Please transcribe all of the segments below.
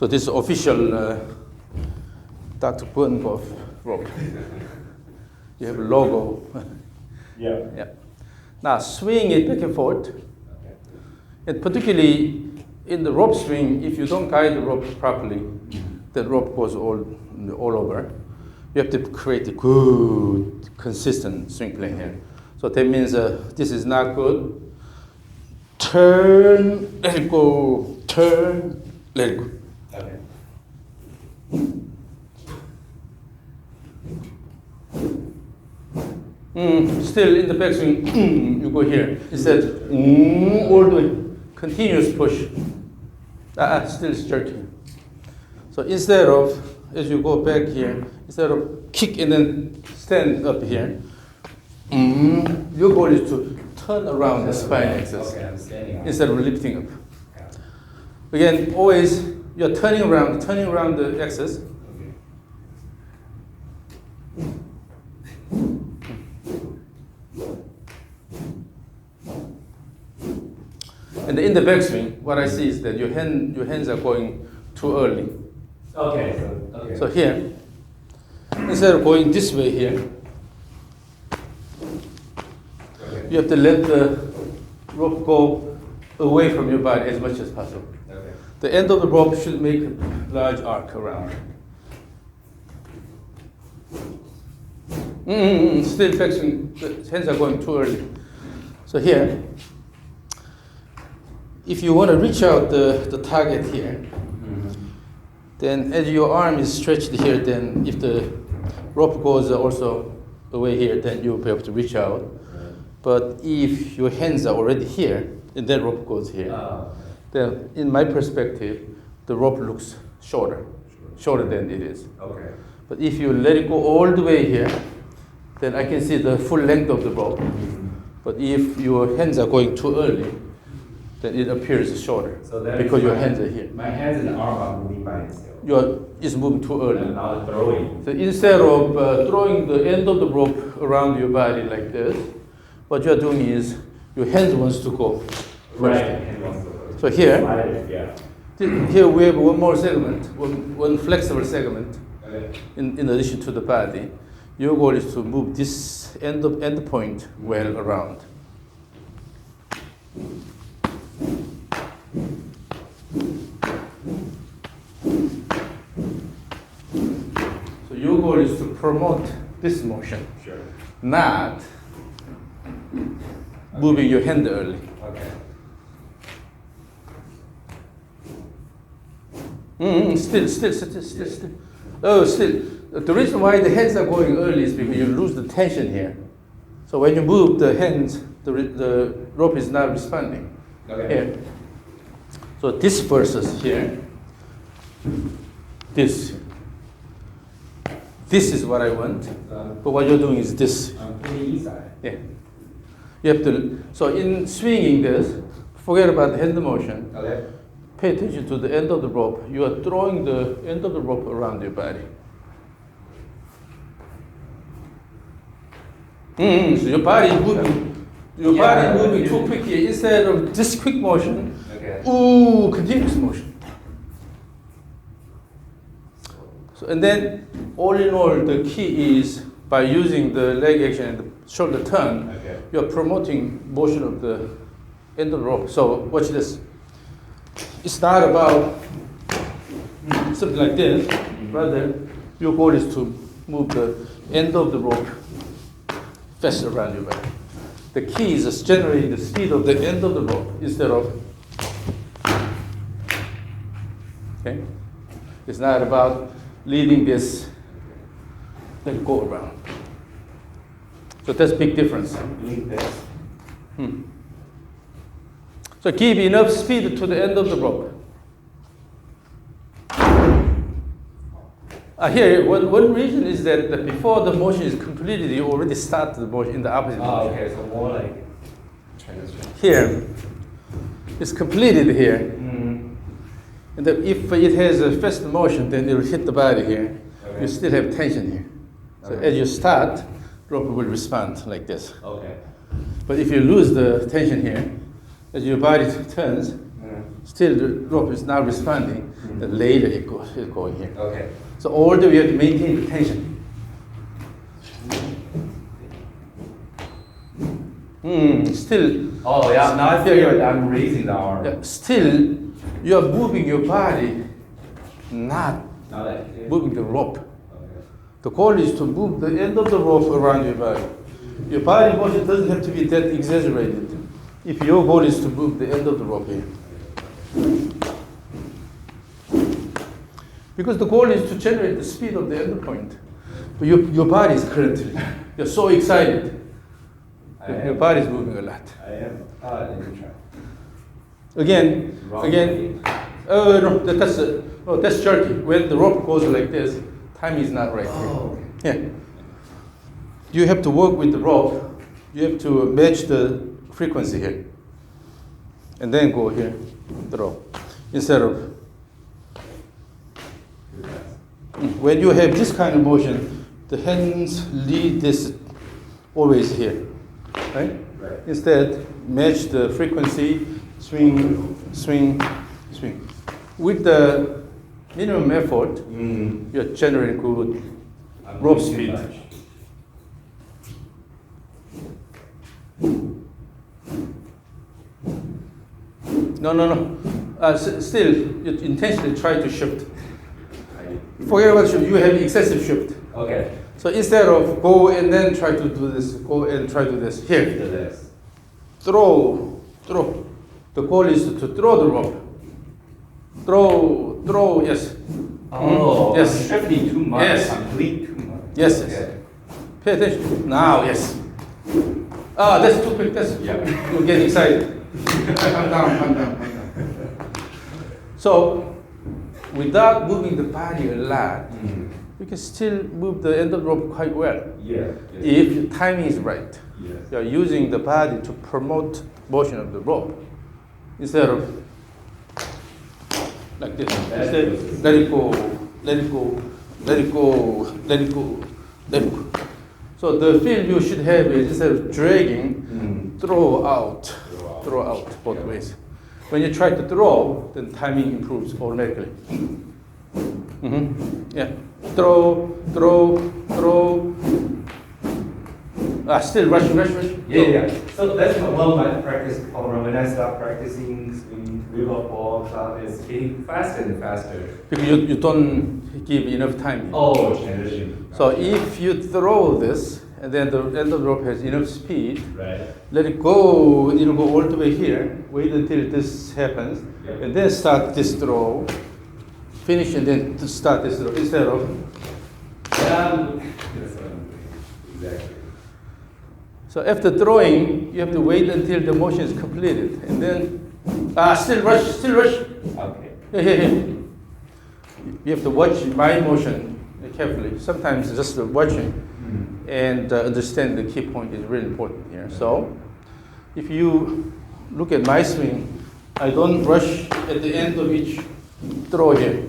So this is official Dr. Burnhoff rope. You have a logo. Yeah. Yeah. Now swing it back and forth. And particularly in the rope swing, if you don't guide the rope properly, the rope goes all over. You have to create a good, consistent swing plane here. So that means this is not good. Turn, let it go. Turn, let it go. Okay. Still in the backswing, you go here. Instead, all the way. Continuous push. Still jerking. So instead of, as you go back here, instead of kick and then stand up here, your goal is to turn around the spine axis instead of lifting up. Again, always you're turning around the axis. And in the backswing, what I see is that your hands are going too early. Okay. So here, instead of going this way here, you have to let the rope go away from your body as much as possible. Okay. The end of the rope should make a large arc around. Still backswing, the hands are going too early. So here, if you want to reach out the target here, then as your arm is stretched here, then if the rope goes also away here, then you'll be able to reach out. But if your hands are already here, and that rope goes here, then in my perspective, the rope looks shorter than it is. Okay. But if you let it go all the way here, then I can see the full length of the rope. But if your hands are going too early, then it appears shorter because your hands are here. My hands and arm are moving by itself. It's moving too early. And now throwing. So instead of throwing the end of the rope around your body like this, what you're doing is your hands wants to go first. Right. So here, Yeah. here we have one more segment, one flexible segment Okay. in addition to the body. Your goal is to move this end point well around. So your goal is to promote this motion, Sure. not moving your hand early. Okay. Still. Oh, still. The reason why the hands are going early is because you lose the tension here. So when you move the hands, the rope is not responding. Okay. Here. So this versus here. This is what I want. But what you're doing is this. I'm putting inside. Yeah. You have to. So in swinging this, forget about the hand motion. Okay. Pay attention to the end of the rope. You are throwing the end of the rope around your body. So your body is moving. Your body is moving too quickly. Instead of this quick motion, Okay. continuous motion. So, and then, all in all, the key is by using the leg action and the shoulder turn, Okay. you are promoting motion of the end of the rope. So watch this. It's not about something like this. Rather, your goal is to move the end of the rope faster around your body. The key is just generating the speed of the end of the rope instead of. Okay? It's not about leading this, then go around. So that's a big difference. Doing this. So give enough speed to the end of the rope. Here, one reason is that before the motion is completed, you already start the motion in the opposite motion. Okay, so more like transition. Here, it's completed here. And then if it has a fast motion, then it will hit the body here. Okay. You still have tension here. So as you start, rope will respond like this. Okay. But if you lose the tension here, as your body turns, still the rope is not responding. then later it's going here. Okay. So all the way you have to maintain the tension. Still. Oh yeah, now I feel like I'm raising the arm. Yeah, still, you are moving your body, not Now that. moving the rope. Okay. The goal is to move the end of the rope around your body. Your body motion doesn't have to be that exaggerated. If your goal is to move the end of the rope here. Because the goal is to generate the speed of the end point. But your body is currently, you're so excited. Your body is moving a lot. I am. Let me try. Again, Wrong again. No, that's jerky. When the rope goes like this, time is not right Oh. here. Yeah. You have to work with the rope. You have to match the frequency here. And then go here, throw. Instead of, when you have this kind of motion, the hands lead this always here, right? Right. Instead, match the frequency, swing, swing, swing. With the minimum effort, you're generating good rope speed. No. Still, you intentionally try to shift. Forget about shift. You have excessive shift. Okay. So instead of go and then try to do this, go and try to do this. Here, Do this. throw. The goal is to throw the rope. Throw, yes. Oh, Yes. I'm shifting too much. Yes. I'm leaning too much. Yes. Okay. Pay attention. Now, yes. That's too quick. Yeah. You're getting excited. Calm down. So, without moving the body a lot, you can still move the end of the rope quite well. Yeah. If your timing is right. Yes. You're using the body to promote motion of the rope instead of like this. Instead, let it go. So the feel you should have is instead of dragging, throw out both ways. When you try to throw, then timing improves automatically. Yeah. Throw. Still rushing. Yeah. So that's one of my practice problem. When I start practicing swing river ball, it's getting faster and faster. Because you don't give enough time. Oh, transition. So if you throw this, and then the end of the rope has enough speed, Right. let it go, and it'll go all the way here. Wait until this happens, Yep. and then start this throw. Finish and then to start this throw instead of. Yeah, that's what I'm doing. Exactly. So after throwing, you have to wait until the motion is completed, and then still rush. Okay. Here. You have to watch my motion carefully. Sometimes just watching and understand the key point is really important here. So if you look at my swing, I don't rush at the end of each throw here.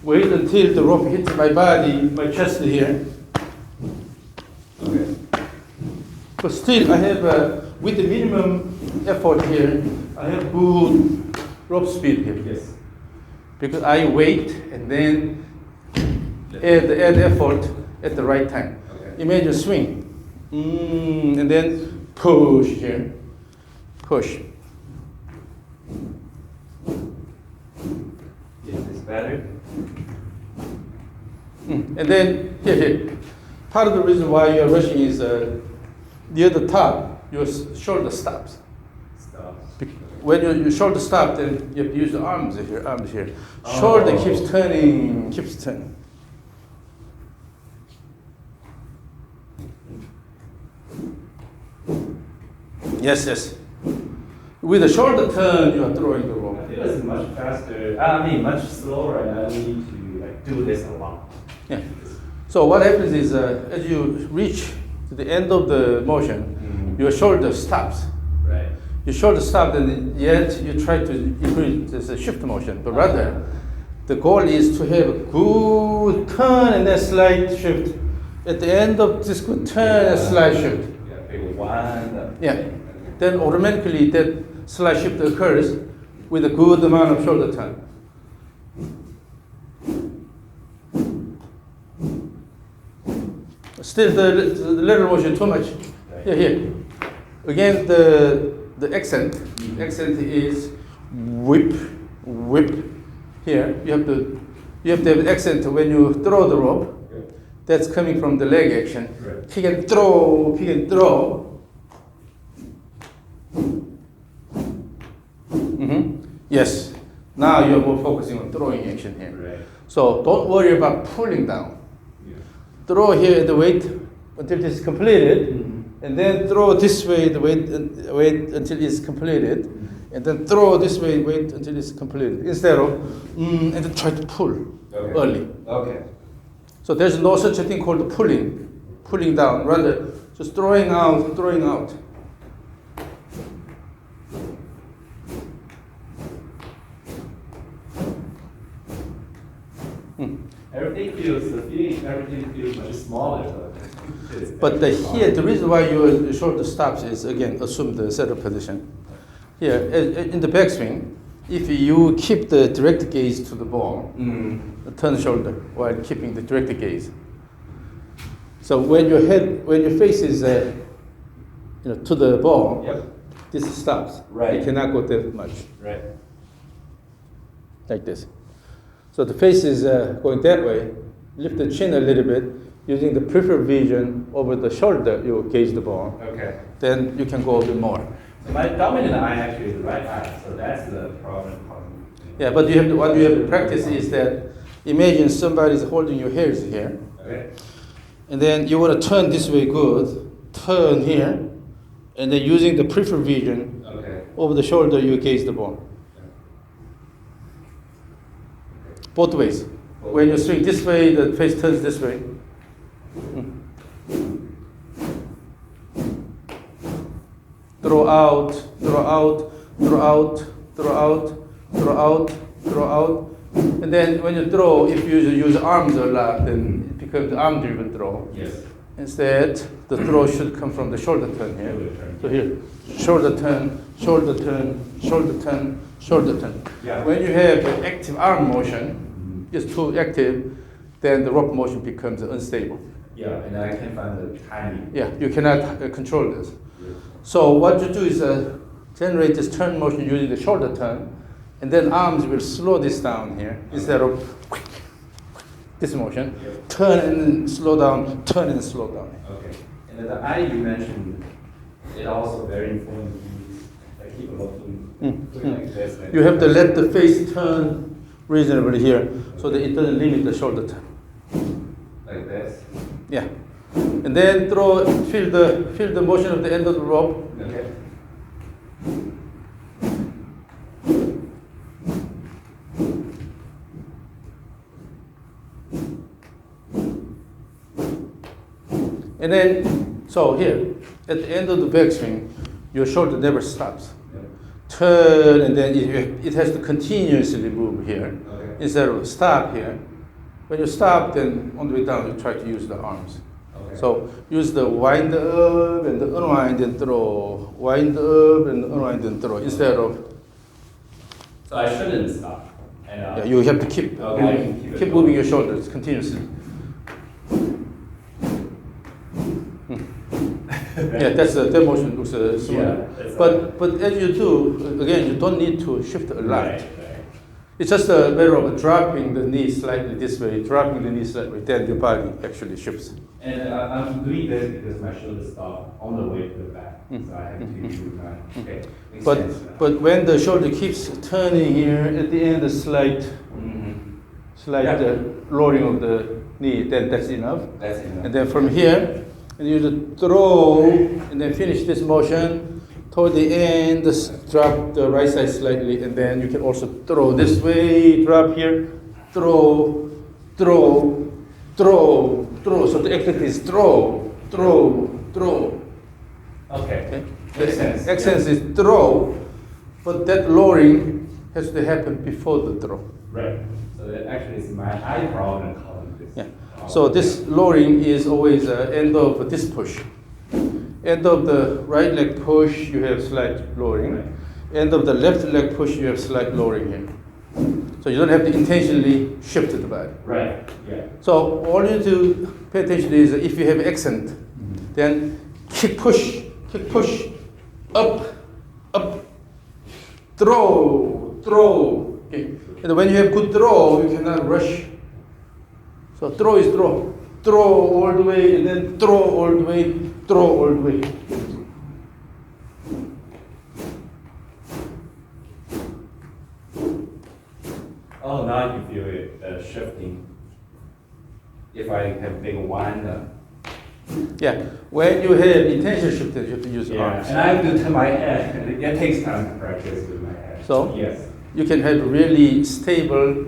Wait until the rope hits my body, my chest here. Okay. But still, I have, with the minimum effort here, I have good rope speed here. Yes. Because I wait and then add effort at the right time. Okay. Imagine swing. And then push here. Push. Is this better? And then here. Part of the reason why you're rushing is near the top, your shoulder stops. Stop. When your shoulder stops, then you have to use the arms here. Shoulder Oh. keeps turning. Yes. With the shoulder turn, you are throwing the I rope. feel it's much faster. Much slower, and I need to do this a lot. Yeah. So what happens is, as you reach to the end of the motion, your shoulder stops. Right. Your shoulder stops, and yet you try to increase this shift motion. But rather, the goal is to have a good turn and then slight shift. At the end of this good turn and slight shift. Yeah, big one. Yeah. Then automatically that slight shift occurs with a good amount of shoulder turn. Still the lateral motion too much. Here. Again, the accent is whip. Here, you have to have an accent when you throw the rope. That's coming from the leg action. Right. Pick and throw. Yes. Now you're more focusing on throwing action here. Right. So don't worry about pulling down. Yeah. Throw here the weight until it's completed, and then throw this way the weight until it's completed, and then throw this way weight until it's completed. Instead of and then try to pull early. Okay. So there's no such a thing called pulling down. Rather, just throwing out. Everything feels much smaller. But here, the reason why your shoulder stops is, again, assume the setup position. Here, in the backswing, if you keep the direct gaze to the ball, turn the shoulder while keeping the direct gaze. So when your face is to the ball, this stops. Right. It cannot go that much. Right. Like this. So the face is going that way. Lift the chin a little bit. Using the peripheral vision over the shoulder, you gauge the ball. Okay. Then you can go a bit more. So my dominant eye actually is the right eye, so that's the problem. Yeah, but what you have to practice is that imagine somebody's holding your hairs here. Okay. And then you want to turn this way good. Turn here. And then using the peripheral vision over the shoulder, you gauge the ball. Both ways. When you swing this way, the face turns this way. Throw out. And then when you throw, if you use arms a lot, then it becomes arm-driven throw. Yes. Instead, the throw should come from the shoulder turn here. So here, shoulder turn. Yeah. When you have an active arm motion, it's too active, then the rope motion becomes unstable. Yeah, and I can find the timing. Yeah, you cannot control this. So what you do is generate this turn motion using the shoulder turn, and then arms will slow this down here instead of this motion. Turn and slow down, turn and slow down. Okay. And then the eye you mentioned, it also very important. I keep looking like this. You have to let the face turn reasonably here so that it doesn't limit the shoulder turn. Like this? Yeah. And then feel the motion of the end of the rope. Okay. And then, so here, at the end of the backswing, your shoulder never stops. Turn, and then it has to continuously move here instead of stop here. When you stop, then on the way down, you try to use the arms. So use the wind up and the unwind and throw. Wind up and unwind and throw instead of. So I shouldn't stop. And, Yeah, you have to keep keep moving your shoulders continuously. Yeah, that motion looks similar. But as you do, again, you don't need to shift a lot. Right. It's just a matter of dropping the knee slightly this way, dropping the knee slightly, then your body actually shifts. And I'm doing this because my shoulders stop on the way to the back. So I have to do my, okay. Makes sense now. But when the shoulder keeps turning here, at the end, a slight lowering of the knee, then that's enough. That's enough. And then from here, and you just throw, and then finish this motion. Toward the end, just drop the right side slightly, and then you can also throw this way, drop here, throw. So the accent is throw. Okay. Makes sense. The accent is throw, but that lowering has to happen before the throw. Right. So that actually is my eye problem calling this. Yeah. So this lowering is always end of this push. End of the right leg push, you have slight lowering. End of the left leg push, you have slight lowering here. So So you don't have to intentionally shift the body. Right. Yeah. So all you need to pay attention to is if you have accent, then kick push, up, throw. Okay. And when you have good throw, you cannot rush. So throw is throw all the way, and then throw all the way. Oh, now you feel it shifting. If I have big wind up. Yeah, when you have intention shifted, you have to use Yeah, arms. and I have to turn my head. It takes time to practice with my head. So? Yes. You can have really stable,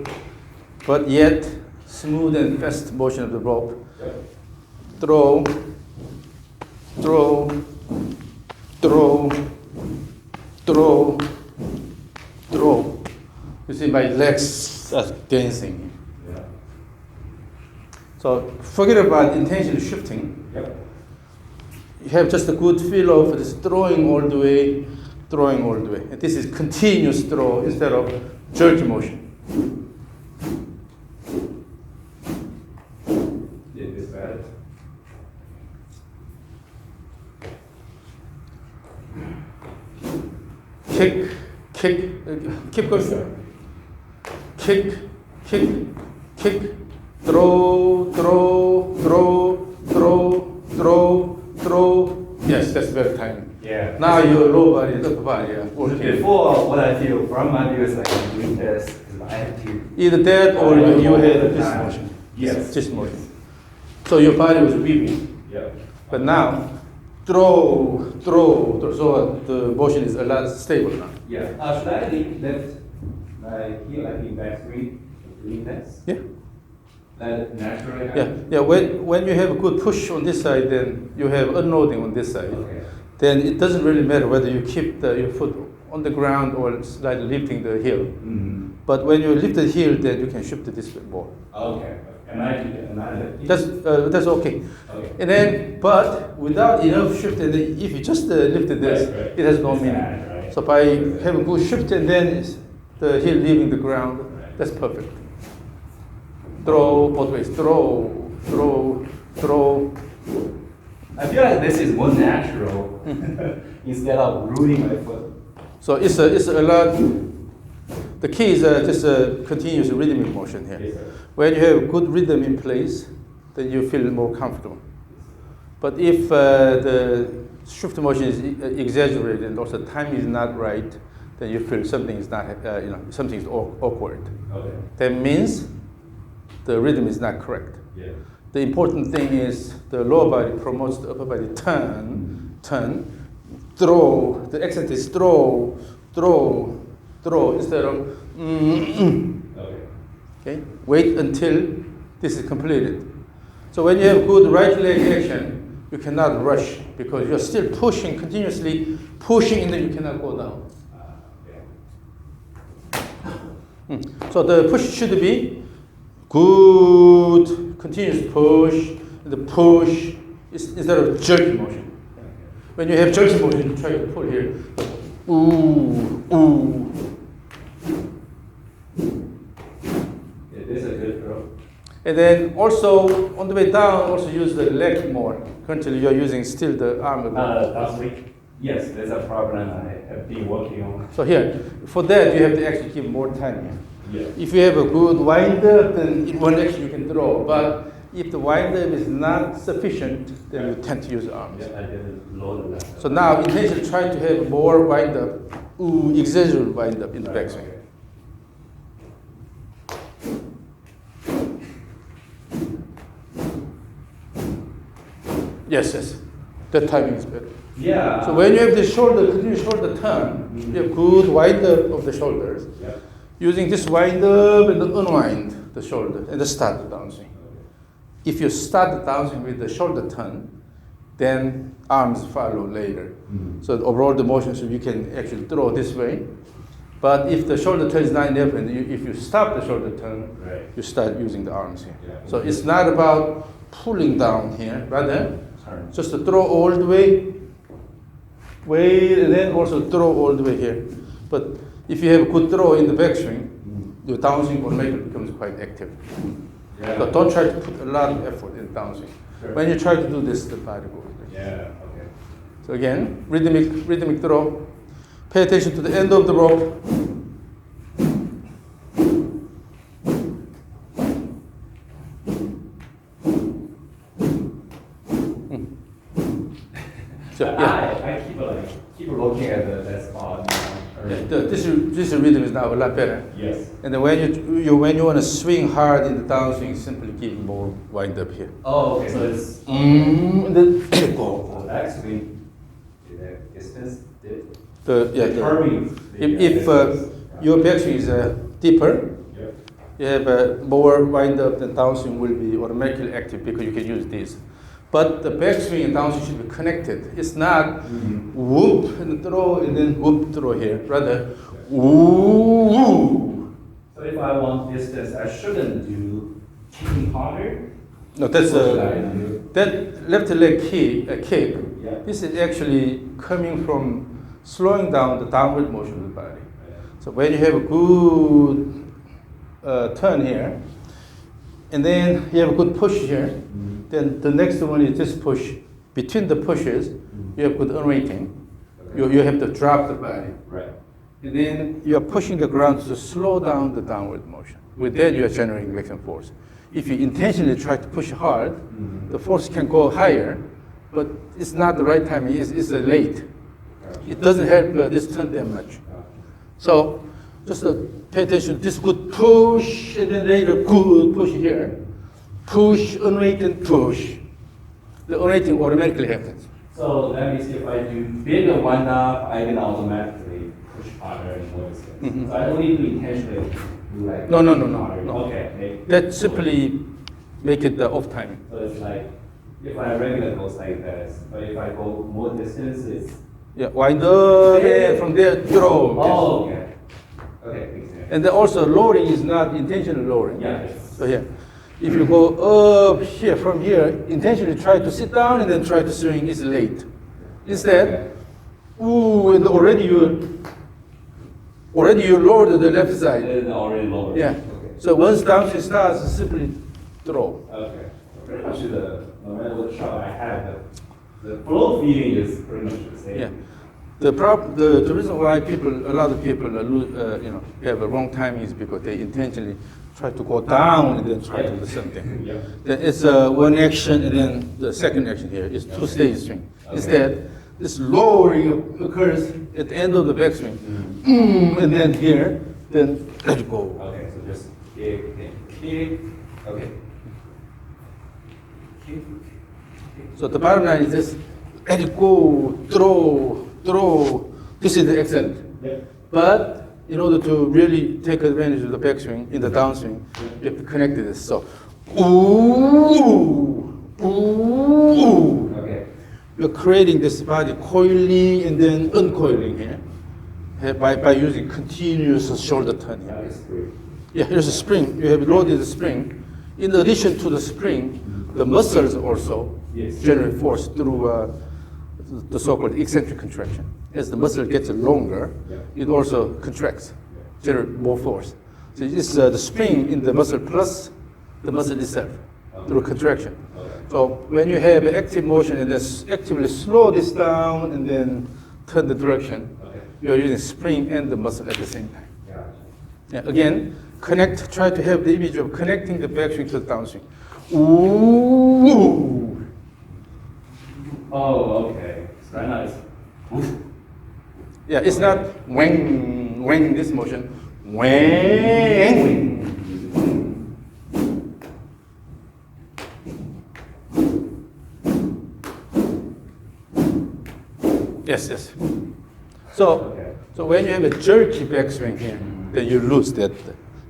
but yet smooth and fast motion of the rope. Yep. Throw. You see my legs are dancing. Yeah. So forget about intention shifting. Yep. You have just a good feel of this throwing all the way. And this is continuous throw instead of jerky motion. Is this better? Kick, keep going. Kick, throw. Yes, that's better timing. Yeah. Now your low body, upper body are working. Before, what I feel from my view is like I'm doing this, because I have to. Either that or you had this Time. motion. Yes. This motion. So your body was weaving. Yep. But now, throw. So the motion is a lot stable now. Yeah. Should I lift my heel like in back three, doing this? Yeah. That naturally Yeah. happens? Yeah. When you have a good push on this side, then you have unloading on this side. Okay. Then it doesn't really matter whether you keep your foot on the ground or slightly lifting the heel. Mm-hmm. But when you lift the heel, then you can shift it this way more. Okay. Am I lifting? That's okay. Okay. And then, but without enough shift, and then if you just lifted this, Right. it has no It's meaning. bad, right? So by having good shift and then the heel leaving the ground, Right. that's perfect. Throw both ways. Throw. I feel like this is more natural instead of rooting my foot. So it's a lot. The key is just a continuous rhythmic motion here. Yes, sir. When you have good rhythm in place, then you feel more comfortable. But if the shift motion is exaggerated and also time is not right, then you feel something is not, something is awkward. Okay. That means the rhythm is not correct. Yeah. The important thing is the lower body promotes the upper body turn, throw. The accent is throw instead of Okay. Okay. Wait until this is completed. So when you have good right leg action, you cannot rush because you're still pushing continuously, and then you cannot go down. Okay. So the push should be good, continuous push, and the push instead of jerky motion. When you have jerky motion, you try to pull here. Ooh. Yeah, this is a good throw. And then also on the way down, also use the leg more. Currently, you're using still the arm. Last week? Yes, that's a problem I have been working on. So here, for that, you have to actually give more time here. Yeah. If you have a good wind up, then in one action you can throw. But if the wind up is not sufficient, then you tend to use arms. Yeah, I didn't load that. So now, intentionally try to have more wind up, exaggerate wind up in the backswing. Yes. That timing is better. Yeah. So when you have the continuous shoulder turn, you have good wind up of the shoulders. Yeah. Using this wind up and unwind the shoulder and start the downswing. If you start the downswing with the shoulder turn, then arms follow later. Mm-hmm. So overall the motion, so you can actually throw this way. But if the shoulder turn is not enough, and if you stop the shoulder turn, Right. you start using the arms here. Yeah. So it's not about pulling down here, rather Turn. just to throw all the way, wait, and then also throw all the way here. But if you have a good throw in the backswing, your downswing automatically becomes quite active. Yeah. So don't try to put a lot of effort in downswing. Sure. When you try to do this, the body goes. Yeah, okay. So again, rhythmic throw. Pay attention to the end of the rope. So, I keep looking at that spot. This rhythm is now a lot better. Yes. And then when you want to swing hard in the downswing, simply give more wind up here. Oh, okay. So it's And then go. so actually the distance Determine determines if your backswing is deeper, Yep. you have more wind up, then downswing will be automatically active because you can use this. But the backswing and downswing should be connected. It's not whoop and throw and then whoop throw here. Rather, woo. So if I want distance, I shouldn't do kicking harder. No, that's What should I do? that left leg kick. Yeah. This is actually coming from slowing down the downward motion of the body. So when you have a good turn here, and then you have a good push here, then the next one is this push. Between the pushes, you have good unweighting. You have to drop the body. Right. And then you are pushing the ground to slow down the downward motion. With that, you are generating maximum force. If you intentionally try to push hard, the force can go higher, but it's not the right time. It's late. It doesn't help this turn that much. So just pay attention. This good push, and then later good push here. Push, unweighted push. The unweighting automatically happens. So let me see if I do bigger wind up, I can automatically push harder and more distance. So I don't need to intentionally do like No. harder. Okay. That simply make it the off timing. So it's like if I regular goes like this, but if I go more distance, it's Yeah, wind up, and from there throw. oh okay. Okay, makes sense. And then also lowering is not intentional lowering. Yeah. So here, if you go up here, from here, intentionally try to sit down and then try to swing, is late. Instead, ooh, and already you lowered the left side. It's already lower. Yeah. Okay. So once downswing starts, simply throw. Okay. Pretty much no matter what shot I have, the flow feeling is pretty much the same. Yeah. The reason why a lot of people have a wrong timing is because they intentionally try to go down and then try to do something. Yeah. Then it's one action and then the second action here is two-stage swing. Okay. Instead, this lowering occurs at the end of the backswing. And then here, then let it go. Okay, so just kick. Okay. Kick. So the bottom line is this, let it go, throw. This is the excellent. Yep. But in order to really take advantage of the backswing in the downswing, you have to connect this. So, ooh. Okay. You're creating this body coiling and then uncoiling here by using continuous shoulder turn That here. is great. Yeah, here's a spring. You have loaded the spring. In addition to the spring, the muscles also Yes. generate force through the so-called eccentric contraction. As the muscle gets longer, Yeah. it also contracts, generate more force. So it's the spring in the muscle plus the muscle itself through contraction. Okay. So when you have active motion and then actively slow this down and then turn the direction, Okay. you are using spring and the muscle at the same time. Gotcha. Yeah, again, try to have the image of connecting the backswing to the downswing. Ooh. Oh, okay. So right now it's Yeah, it's not wang this motion. Wang. Yes. So when you have a jerky backswing here, then you lose that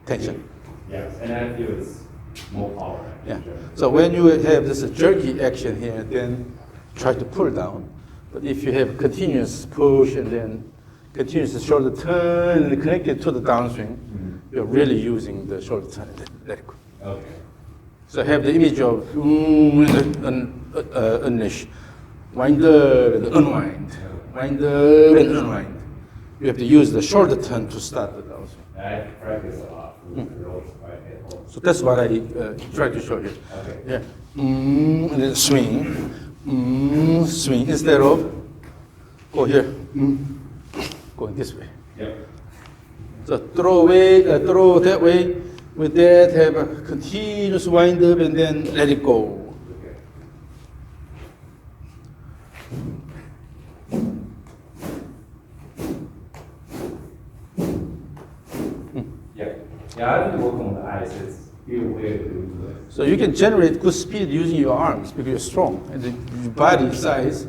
tension. yes, and I feel it's more power. Yeah. So when you have this jerky action here, then try to pull down. But if you have continuous push and then continuous shoulder turn and connect it to the downswing, you're really using the shoulder turn. Let it go. Okay. So have the image of unleash, wind up and unwind, wind up and unwind. you have to use the shoulder turn to start the downswing. I practice a lot with rows right at home. So that's what I try to show you. Okay. Yeah. And then swing. Swing. Instead of go here. Going this way. Yep. So throw away, throw that way. With that, have a continuous wind up and then let it go. Okay. Yeah. Yeah, I've been working on the ice. It's feel weird to do that. So you can generate good speed using your arms because you're strong, and your body size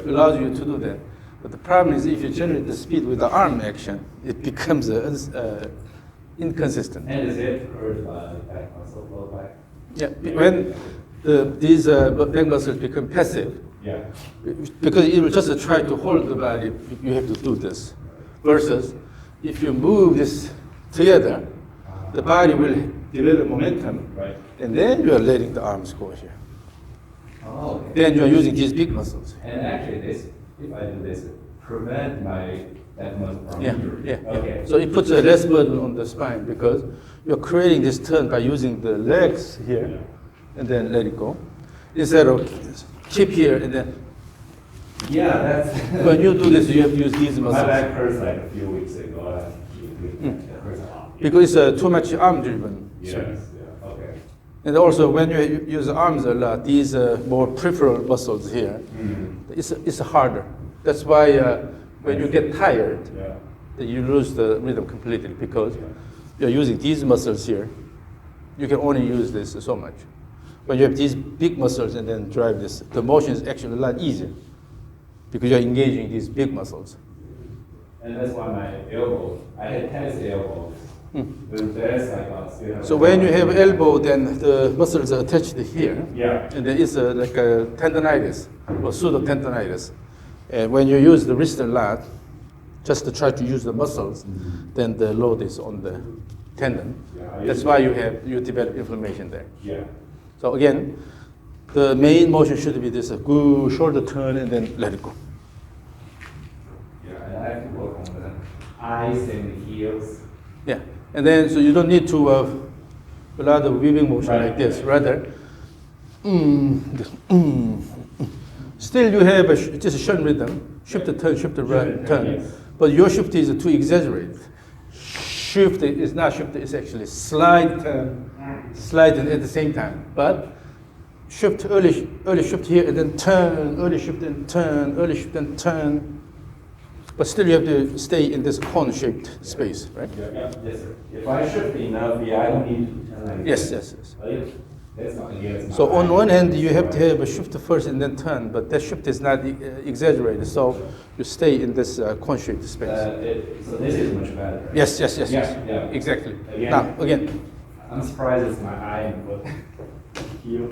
allows you to do that. But the problem is if you generate the speed with the arm action, it becomes inconsistent. And is it hurt by the back muscle, low back? Yeah, when these back muscles become passive, Yeah. because you will just try to hold the body, you have to do this. Versus if you move this together, the body will develop momentum, Right. and then you are letting the arms go here. Oh, okay. Then you are using these big muscles. And actually, this, if I do this, prevent my that muscle from Yeah, injury. yeah. Okay. So it puts a less burden on the spine because you're creating this turn by using the legs here, and then let it go. Instead of keep here and then Yeah, that's. when you do this, you have to use these My muscles. back hurts like a few weeks ago. It hurts a lot. Because it's too much arm driven. Yes, yeah, okay. And also when you use arms a lot, these more peripheral muscles here, it's harder. That's why when you get tired, Yeah. you lose the rhythm completely because you're using these muscles here. You can only use this so much. When you have these big muscles and then drive this, the motion is actually a lot easier because you're engaging these big muscles. And that's why my elbow, I had tennis elbows. But there's like still have So when you have elbow, then the muscles are attached here. Yeah. And there is like a tendonitis or pseudotendonitis. And when you use the wrist a lot, just to try to use the muscles, then the load is on the tendon. Yeah, That's why you develop inflammation there. Yeah. So again, the main motion should be this good shoulder turn and then let it go. Yeah, and I have to work on the eyes and the heels. Yeah. And then so you don't need to a lot of weaving motion Right. like this. Rather, still you have just a short rhythm, shift the turn, shift the right turn. Yes. But your shift is too exaggerated. Shift is not shift, it's actually slide turn, slide at the same time. But shift early shift here and then turn, early shift and turn, early shift and turn. But still you have to stay in this cone-shaped space, right? Yeah, yes, sir. If I shift enough, I don't need to turn like Yes, this. yes. Oh, yeah. That's not against my So on eye. one hand, you have to have a shift first and then turn, but that shift is not exaggerated, so you stay in this cone-shaped space. So this is much better. Right? Yes, Yeah. exactly. Again. Now, again, I'm surprised it's my eye, but heel.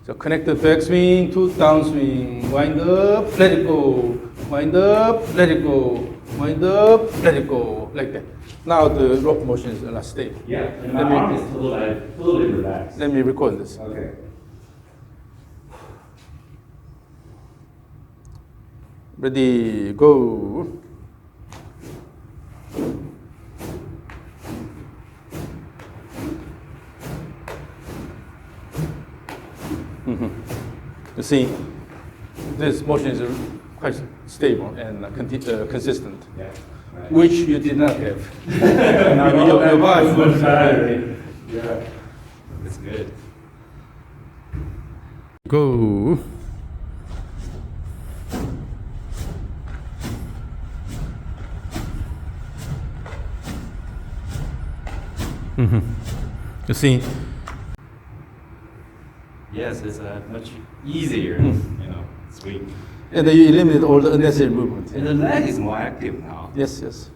so connect the backswing to downswing, wind up, let it go, wind up, let it go, wind up, let it go, like that. Now the rope motion is a lot stable. Yeah, and my Let me- arm is totally relaxed. Let me record this. Okay. Ready, go. You see, this motion is quite stable and consistent, Yeah. Right. which you did not have. Now your body was Yeah. It's good. Go. You see, Yes, it's much easier, you know, swing. and then you eliminate all the unnecessary movement. And the leg is more active now. Yes, yes.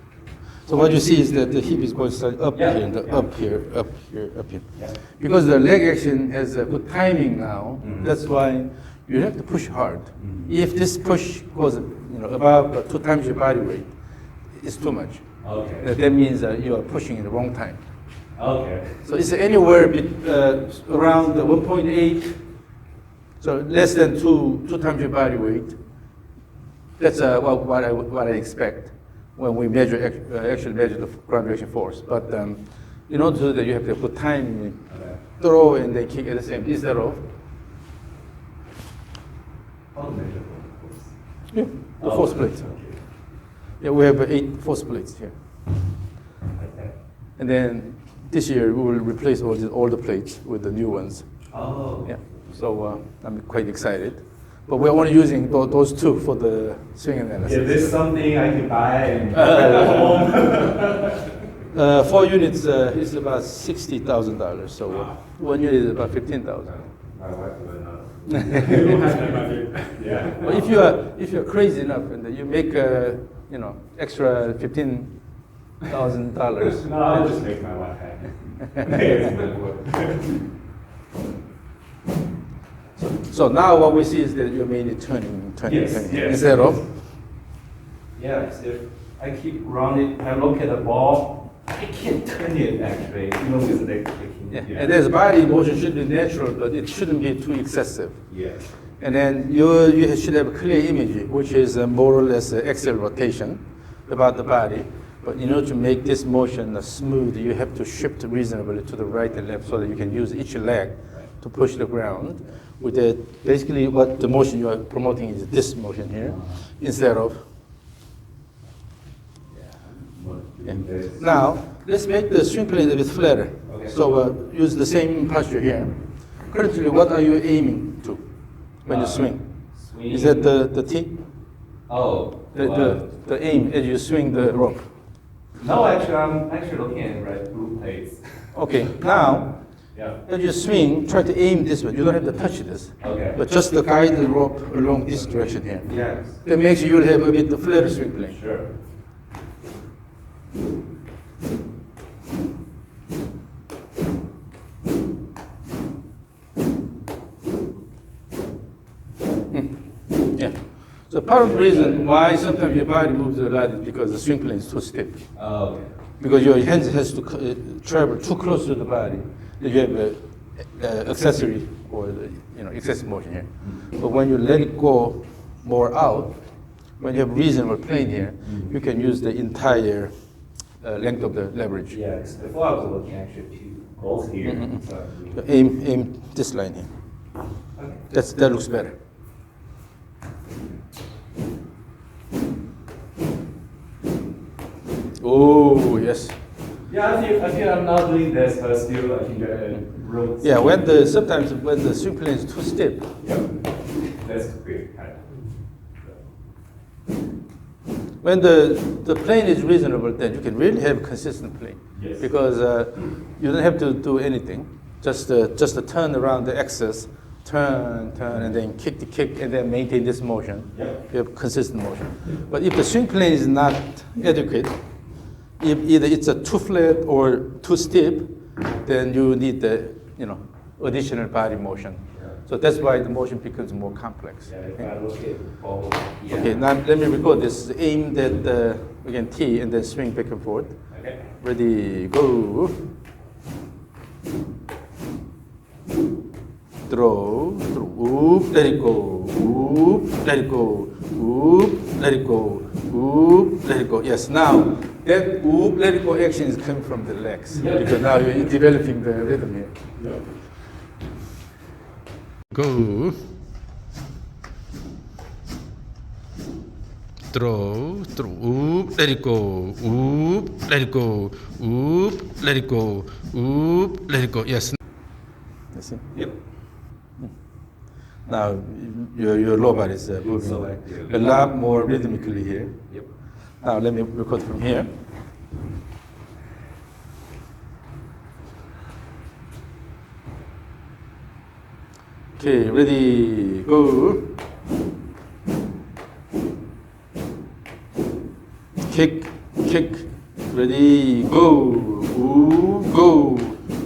So what you see is that the hip is going slightly up Yeah, here, and yeah. up here, up here, up here. Yeah. Because the leg action has a good timing now, Mhm. that's why you have to push hard. If this push goes, above 2 times your body weight, it's too much. Okay. That means you are pushing in the wrong time. Okay. So it's anywhere around 1.8, so less than two times your body weight. That's what I expect when we actually measure the ground reaction force. But in order to do that, you have to put time, throw, and then kick at the same, instead of. How to measure force? Yeah, the force plates. Okay. Yeah, we have 8 force plates here. Okay. And then this year, we will replace all the plates with the new ones. Oh. Yeah, so I'm quite excited. But we're only using those 2 for the swing analysis. Is this something I can buy and home? 4 units is about $60,000. So 1 unit is about $15,000. My wife will not. Yeah. Well, if you're crazy enough and you make extra $15,000. No, I'll just make my wife happy. So now what we see is that you're mainly turning Yes. instead of. Yeah, if I keep running, I look at the ball, I can't turn it actually, even with the clicking. Yeah. And there's body motion should be natural, but it shouldn't be too excessive. Yes. And then you should have a clear image, which is more or less axial rotation about the body. But in order to make this motion smooth, you have to shift reasonably to the right and left so that you can use each leg to push the ground. With basically what the motion you are promoting is this motion here, instead of. Yeah. Now, let's make the swing plane a bit flatter. Okay. So use the same posture here. Currently, what are you aiming to when you swing? Swing. Is that the T? Oh. The aim as you swing the rope. No, actually, I'm actually looking at blue plates. Okay, now, Yeah. as you swing, try to aim this way. You don't have to touch this, Okay. but just to guide the rope along this direction here. Yes. That makes you have a bit of flatter swing plane. Sure. Yeah. So part of the reason why sometimes your body moves a lot is because the swing plane is too stiff. Oh, okay. Because your hands has to travel too close to the body. You have accessory or excessive motion here. But when you let it go more out, when you have reasonable plane here, you can use the entire length of the leverage. Yeah, 'cause before I was looking actually to both here. So, Aim this line here. okay. That looks better. Oh yes. Yeah, I feel I'm not doing this, but still I think road. Yeah, sometimes when the swing plane is too stiff. Yep. That's great. When the plane is reasonable, then you can really have a consistent plane. Yes. Because you don't have to do anything. Just to turn around the axis, turn, and then kick the kick, and then maintain this motion. Yep. You have consistent motion. But if the swing plane is not adequate, if either it's too flat or too steep, then you need the additional body motion. Yeah. So that's why the motion becomes more complex. Yeah, if I look at both. Yeah. Okay, now let me record this. Aim that again T and then swing back and forth. Okay. Ready, go. Throw, whoop, let it go, whoop, let it go, whoop, let it go, whoop, let it go. Yes, now that whoop, let it go action is coming from the legs because now you're developing the rhythm here. Yeah. Go. Throw, whoop, let it go, whoop, let it go, whoop, let it go, whoop, let it go. Yes. You see? Yep. Now your lower body is moving a lot more rhythmically here. Yep. Now let me record from here. Okay, ready, go. Kick, ready, go. Ooh, go.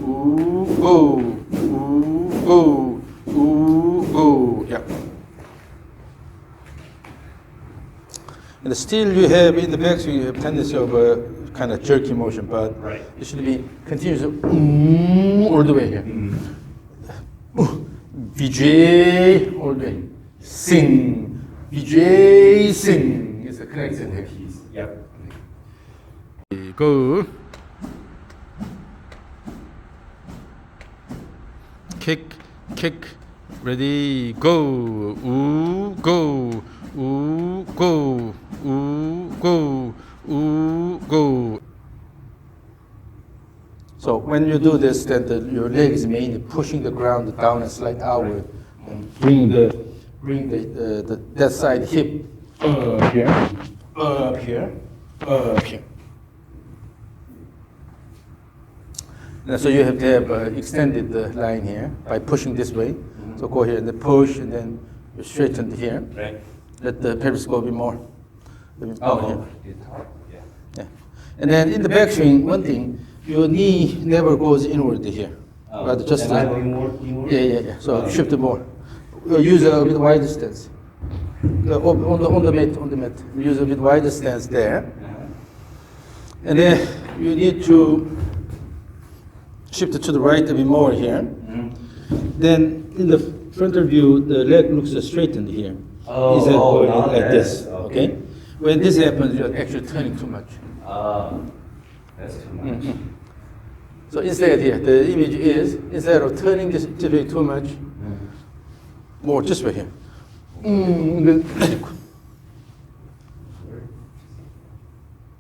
Ooh, go. Ooh, go. Ooh, go. Yeah. And still you have in the backswing, you have tendency of kind of jerky motion, but Right. it should be continuous all the way here. Vijay all the way. Sing. Vijay sing. It's a connection here. Keys. Yep. Go. Kick, kick, ready, go. Ooh, go. Ooh, go. Ooh, go. Ooh, go. So when you do this, then your leg is mainly pushing the ground down and slide outward, and bring that side hip up here, up here, up here. And so you have to have extended the line here by pushing this way. So go here and then push, and then you straighten here. Right. Let the pelvis go a bit more. Here. Yeah. Yeah. And then in the backswing, one thing, your knee never goes inward here. But just inward? yeah. So shift it more. Use a bit wider stance. On the mat. Use a bit wider stance there. And then you need to shift it to the right a bit more here. Then in the frontal view, the leg looks straightened here. Is that going like this? Okay. When this happens, you're actually turning too much. That's too much. So instead here, the image is, instead of turning this way too much, more this way here.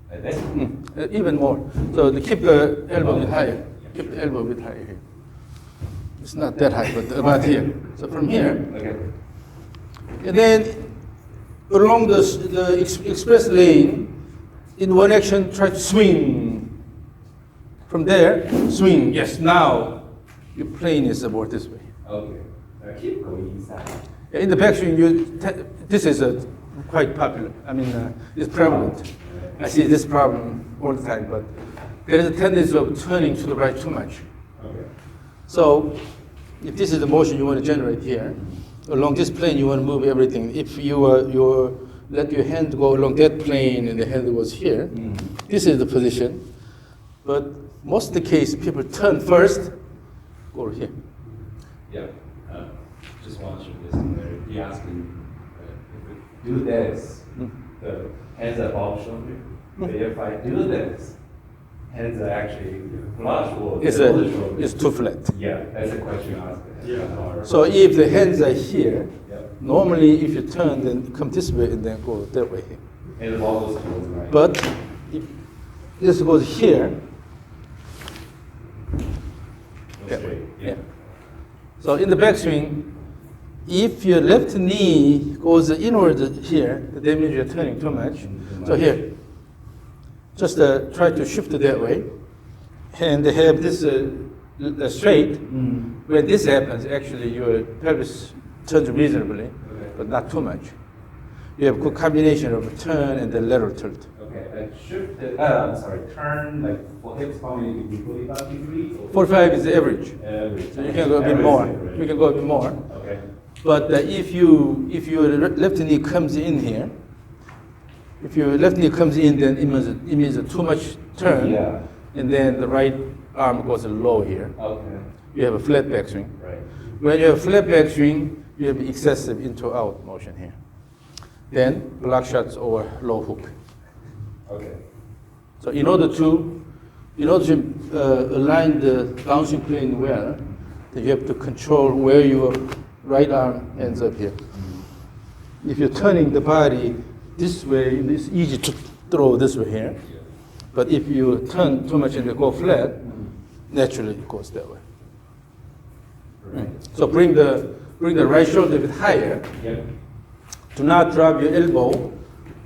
Like this? Even more. So to keep the elbow a bit higher. Keep the elbow a bit higher here. It's not that high, but about here. So from here, Okay. and then along the express lane, in one action, try to swing. From there, swing. Yes, now your plane is about this way. Okay. Keep going inside. In the backswing, this is quite popular. I mean, it's prevalent. I see this problem all the time, but there is a tendency of turning to the right too much. Okay. So if this is the motion you want to generate here, along this plane you want to move everything. If you let your hand go along that plane and the hand goes here, this is the position. But most of the case, people turn first, go here. Yeah. Just watching this in there. He asking if we do this, the hands are above shoulder. But if I do this, hands are actually flush or It's below the shoulder. it's too flat. Yeah, that's the question you asked. Yeah. So if the hands are here, Yep. normally if you turn, then come this way and then go that way here. And the ball goes towards the right. But if this goes here, Go straight. yeah. So in the backswing, if your left knee goes inward here, that means you're turning too much. So here, just try to shift it that way, and have this straight. When this happens, actually your pelvis turns reasonably, but not too much. You have good combination of a turn and the lateral tilt. Okay, and shift the, turn like for hips, how many degree? 45 degrees? Or 45 is the average. Average. So you can go a bit Average, more. right. You can go a bit more. Okay. But if your left knee comes in here, if your left knee comes in, then it means a too much turn, Yeah. and then the right arm goes low here. Okay. You have a flat backswing. Right. When you have flat backswing, you have excessive into-out motion here. Then block shots or low hook. Okay. So in order to align the bouncing plane well, then you have to control where your right arm ends up here. If you're turning the body this way, it's easy to throw this way here. But if you turn too much and go flat, naturally it goes that way. Right. So bring the right shoulder a bit higher. Yep. Do not drop your elbow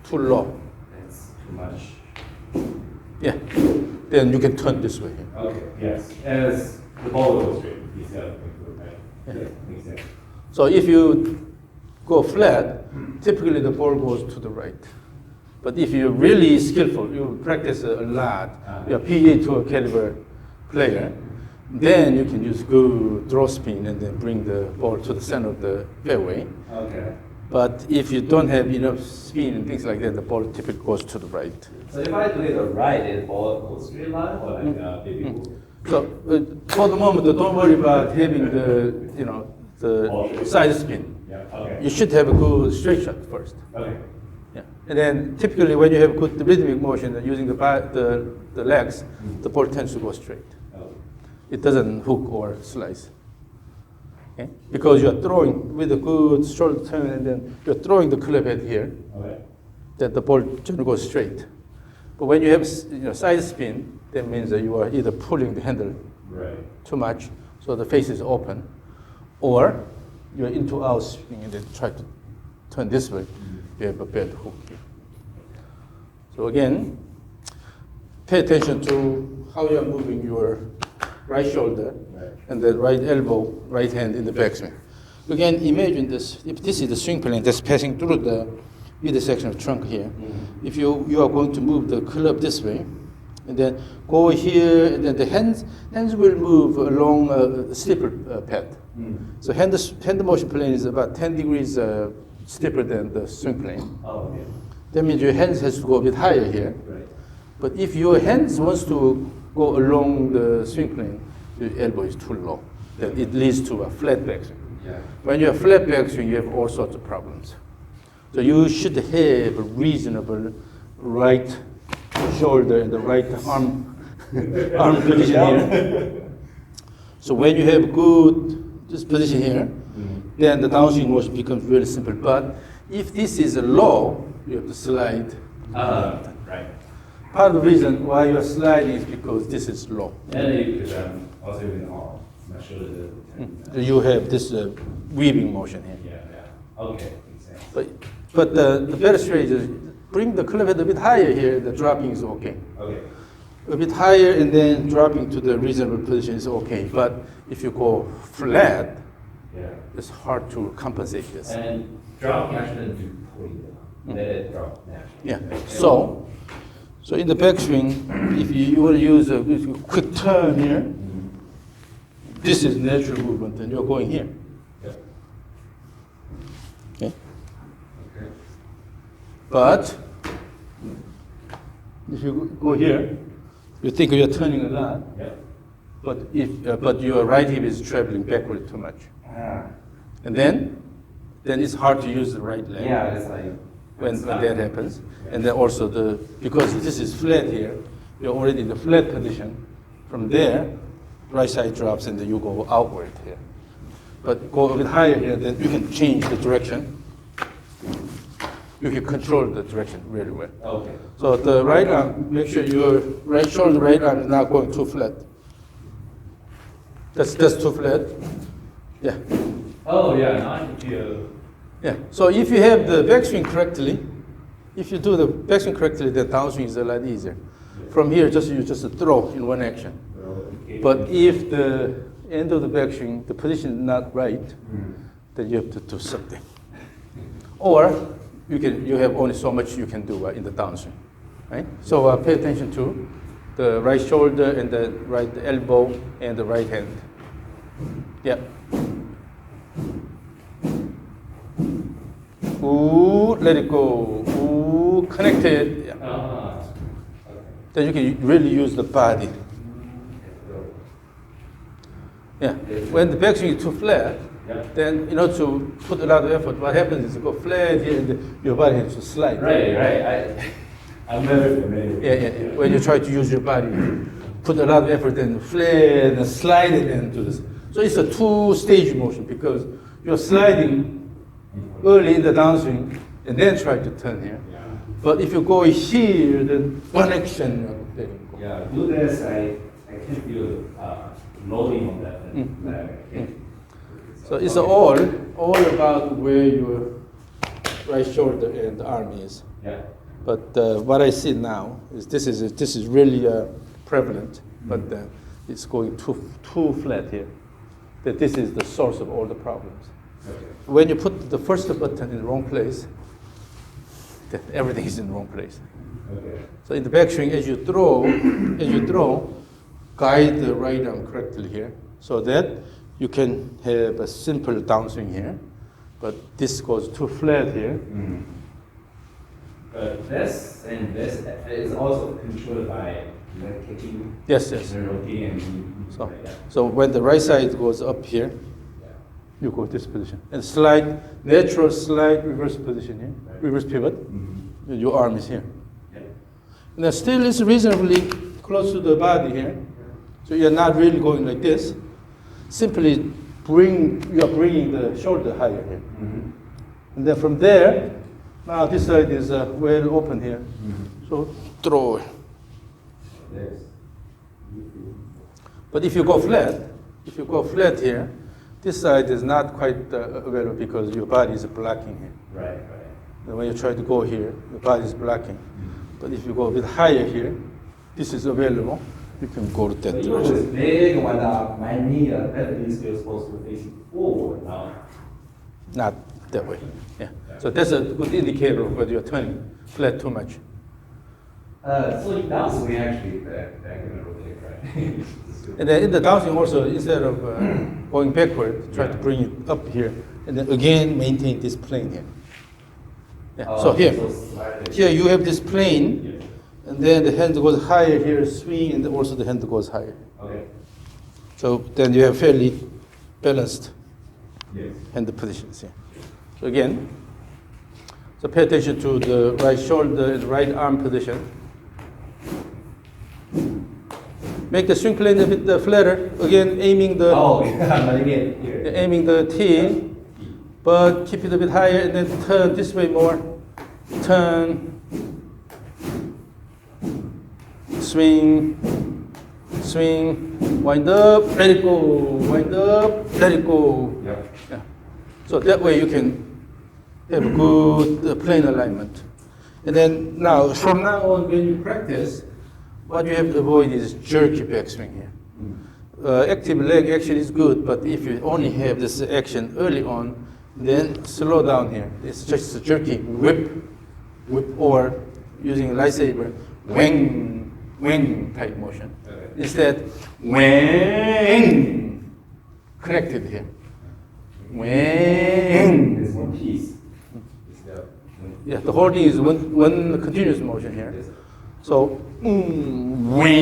too low. That's too much. Yeah. Then you can turn this way here. Okay. Yes. As the ball goes straight, you said, right? Yeah. Yeah. Makes sense. So if you go flat, typically the ball goes to the right. But if you're really skillful, you practice a lot, you're a PA Tour caliber player, then you can use good draw spin and then bring the ball to the center of the fairway. Okay. But if you don't have enough spin and things like that, the ball typically goes to the right. So if I play the right, it ball goes straight line or like baby hook? So for the moment, don't worry about having the side spin. Yeah. Okay. You should have a good straight shot first. Okay. Yeah. And then typically when you have good rhythmic motion and using the legs, the ball tends to go straight. Okay. It doesn't hook or slice. Okay? Because you're throwing with a good shoulder turn and then you're throwing the club head here, Okay. that the ball generally goes straight. But when you have side spin, that means that you are either pulling the handle Right. too much, so the face is open, or you're into out swing and then try to turn this way, you have a bad hook here. So again, pay attention to how you're moving your right shoulder and the right elbow, right hand in the backswing. Again, imagine this, if this is the swing plane that's passing through the midsection of trunk here. If you are going to move the club this way, and then go here, and then the hands will move along a steeper path. So hand motion plane is about 10 degrees steeper than the swing plane. Oh, yeah. That means your hands has to go a bit higher here. Right. But if your hands wants to go along the swing plane, your elbow is too low. Then it leads to a flat backswing. Yeah. When you have flat backswing, you have all sorts of problems. So you should have a reasonable right shoulder and the right arm position here. So when you have good this position here, then the downswing motion becomes really simple. But if this is a low, you have to slide. Right. Part of the reason why you are sliding is because this is low. And you could also even arm, not sure the. You have this weaving motion here. Yeah, yeah. Okay, makes sense. But the better strategy is bring the club head a bit higher here, the dropping is okay. Okay. A bit higher and then dropping to the reasonable position is okay. But if you go flat, Yeah. it's hard to compensate this. And drop actually do pulling down. Let it drop naturally. Yeah. So in the backswing, if you want to use a quick turn here, this is natural movement, and you're going here. Yeah. Okay. Okay. But if you go here, you think you're turning a lot, Yeah. but your right hip is traveling backward too much, and then it's hard to use the right leg. Yeah, it's like when that happens, and then also because this is flat here, you're already in the flat position. From there, right side drops and then you go outward here. But go a bit higher here, then you can change the direction. You can control the direction really well. Okay. So the right arm, make sure your right shoulder, right arm is not going too flat. That's too flat. Yeah. Oh yeah, now I can feel. Yeah. So if you have the backswing correctly, if you do the backswing correctly, the downswing is a lot easier. From here, you just throw in one action. Okay. But if the end of the backswing, the position is not right, then you have to do something. Or you have only so much you can do in the downswing, right? So pay attention to the right shoulder and the right elbow and the right hand. Yeah. Ooh, let it go. Ooh, connected. Yeah. Okay. Then you can really use the body. Yeah. When the backswing is too flat, Yeah. then in order to put a lot of effort, what happens is you go flat here and your body has to slide. Right. I'm very familiar. Yeah. When you try to use your body, put a lot of effort and flat and slide it into this. So it's a two-stage motion because you're sliding early in the downswing and then try to turn here. Yeah. But if you go here, then one action, there you go. Yeah. Do this. I can feel loading on that leg. I can't. So it's all about where your right shoulder and arm is. Yeah. But what I see now is this is really prevalent, but it's going too flat here. That this is the source of all the problems. Okay. When you put the first button in the wrong place, then everything is in the wrong place. Okay. So in the backswing, as you throw, guide the right arm correctly here, so that you can have a simple downswing here, but this goes too flat here. But this and this is also controlled by kicking. Yes, yes. Rotating and So when the right side goes up here, you go this position. And natural slide reverse position here, reverse pivot. Your arm is here. And then still it's reasonably close to the body here. So you're not really going like this. Simply you are bringing the shoulder higher here. And then from there, now this side is well open here. So throw it. But if you go flat here, this side is not quite available because your body is blocking here. Right. And when you try to go here, your body is blocking. But if you go a bit higher here, this is available. You can go to that direction. This big one up, my knee definitely still supposed to face forward now. Not that way. Yeah. So that's a good indicator of whether you're turning flat too much. So in downswing actually, that can rotate, right? And then in the downswing also, instead of going backward, try to bring it up here, and then again maintain this plane here. Yeah. So here you have this plane, and then the hand goes higher here, swing, and also the hand goes higher. Okay. So then you have fairly balanced Yes. hand positions here. So again, so pay attention to the right shoulder and right arm position. Make the swing plane a bit flatter. Again, aiming the aiming the T, but keep it a bit higher, and then turn this way more. Turn, swing, wind up, let it go, wind up, let it go. Yep. Yeah. So that way you can have a good plane alignment. And then now, from now on, when you practice, what you have to avoid is jerky backswing here. Active leg action is good, but if you only have this action early on, then slow down here. It's just a jerky whip, or using a lightsaber, wing type motion. Okay. Instead, wing, connected here. Wing. It's one piece. Yeah, the whole thing is one continuous motion here. Yes. So, wing.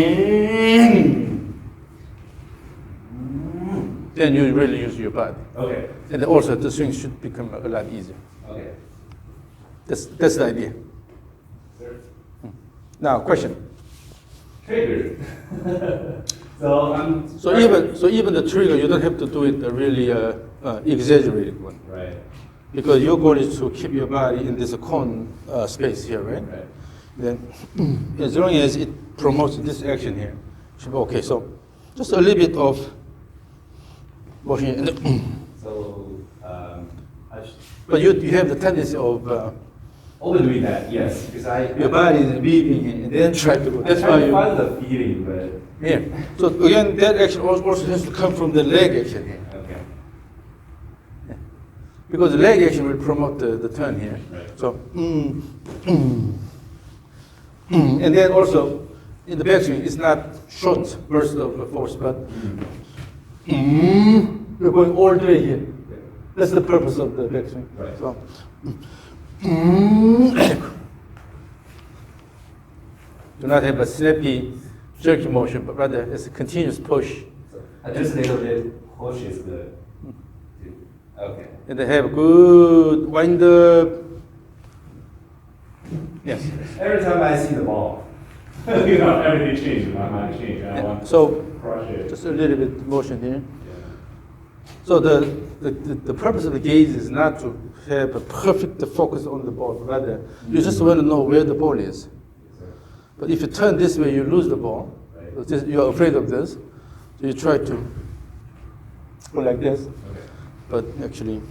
Then you really use your body. Okay. And also the swing should become a lot easier. Okay. That's the idea. Sir. Now, question. Trigger. So So even the trigger, you don't have to do it a really exaggerated one. Right. Because your goal is to keep your body in this cone space here, right? Right. Then, as long as it promotes this action here, should be okay. So, just a little bit of motion. So But you have the tendency of overdoing that, yes, because your body is beeping and then try to go. That's why you. find the feeling, but Yeah. So again, that action also has to come from the leg action here. okay. Because the leg action will promote the turn here. Right. So, and then also in the backswing, it's not short burst of force, but you're going all the way here. That's the purpose of the backswing. Right. So, do not have a snappy, jerky motion, but rather it's a continuous push. So just a little bit push is good. Okay. And they have good wind up. Yes. Every time I see the ball, everything changes. My mind changes. I want So to crush it. just a little bit motion here. Yeah. So the purpose of the gaze is not to have a perfect focus on the ball, rather you just want to know where the ball is. But if you turn this way, you lose the ball. Right. So you're afraid of this, so you try to go like this, Okay. but actually,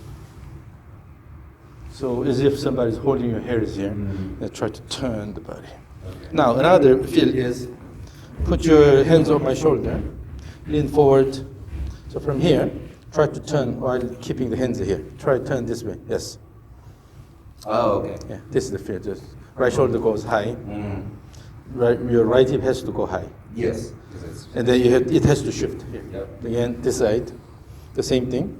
so as if somebody's holding your hairs here, and try to turn the body. Okay. Now another feel is, put your hands on my shoulder, lean forward. So from here, try to turn while keeping the hands here. Try to turn this way. Yes. Oh, okay. Yeah. This is the feel. Just right shoulder goes high. Right, your right hip has to go high, Yes. and then it has to shift here. Yep. Again, this side, the same thing.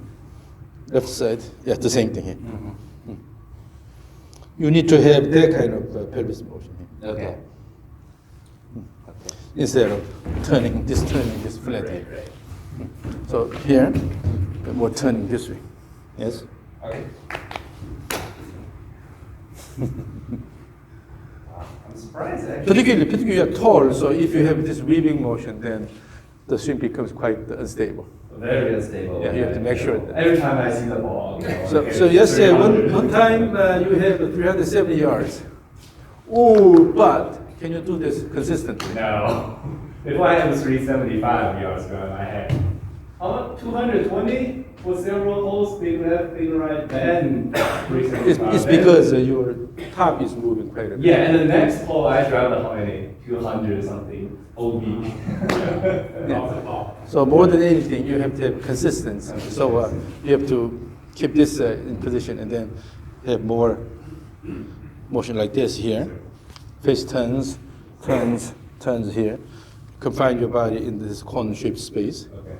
Left side, yeah, the same thing here. You need to have that kind of pelvis motion here. Okay. Instead of turning this flat here. So here, we're turning this way. Yes? Okay. I'm surprised actually. Particularly you're tall, so if you have this weaving motion, then the swing becomes quite unstable. Very unstable. Yeah, you have to make sure that. Every time I see the ball. So yesterday, one time you have 370 yards. Oh, but can you do this consistently? No. Before I have 375 yards ago in my head. How much? 220 for several holes, big left, big right, then 375. It's because your top is moving quite a bit. Yeah, and the next hole I dropped how many? 200 something. OB. Off the ball. So more than anything, you have to have consistency. So you have to keep this in position and then have more motion like this here. Face turns here. Confine your body in this cone-shaped space. Okay.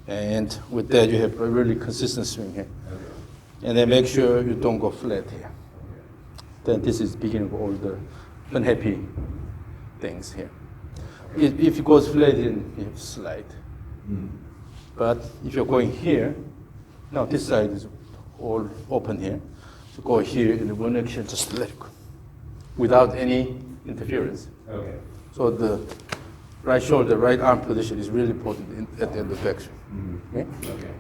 And with that, you have a really consistent swing here. Okay. And then make sure you don't go flat here. Then this is beginning of all the unhappy things here. If it goes flat, then you have to slide. But if you're going here, now this side is all open here. So go here in one action, just let it go, without any interference. Okay. So the right shoulder, right arm position is really important at the end of the action. Okay? Okay.